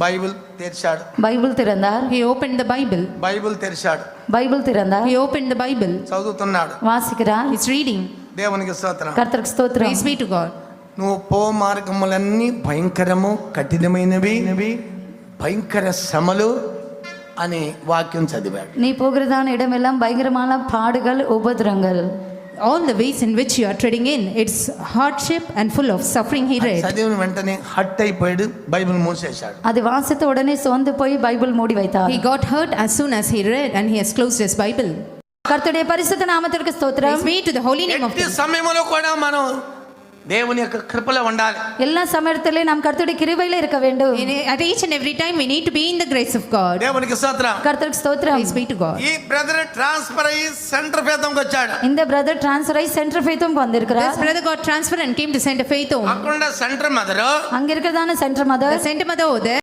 Bible తెరిచాడు. Bible திறந்தார். He opened the Bible. Bible తెరిచాడు. பைபிள் திறந்தார். He opened the Bible. చదువుతున్నాడు. வாசிக்கிறார். He's reading. దేవునికి స్తోత్రం. கர்த்தருக்கு ஸ்தோத்திரம். Praise be to God. నువ్వు పో మార్గములన్నీ భయంకరము, కఠినమైనవి, భయంకర శ్రమలు అని వాక్యం చదివాడు. நீ போகிறதான இடமெல்லாம் பயங்கரமான பாடுகள், உபத்திரங்கள். All the ways in which you are treading in, it's hardship and full of suffering, he read. చదివిన వెంటనే హట్ అయిపోయాడు, బైబిల్ మూసేశాడు. அது வாசித்த உடனே சோர்ந்து போய் பைபிள் மூடி வைத்தார். He got hurt as soon as he read and he has closed his Bible. கர்த்தருடைய பரிசுத்த நாமத்திற்கு ஸ்தோத்திரம். Praise be to the holy name of ఈ God. సమయంలో కూడా మనం దేవుని యొక్క కృపలో ఉండాలి. எல்லா சமயத்திலே நாம் கர்த்தருடைய கிருபையிலே இருக்க வேண்டும். At each and every time we need to be in the grace of God. దేవునికి స్తోత్రం. கர்த்தருக்கு ஸ்தோத்திரம். Praise be to God. ఈ బ్రదర్ ట్రాన్స్ఫర్ అయ్యి సెంటర్ ఫేతంకి వచ్చాడు. இந்த பிரதர் டிரான்ஸ்ஃபர் ஆகி சென்டர் ஃபேத்தும் வந்திருக்கிறார். This brother got transferred and came to Center Faith home. అక్కడ సెంటర్ మదర్, அங்க இருக்கிறதான centre mother, The Center Mother there.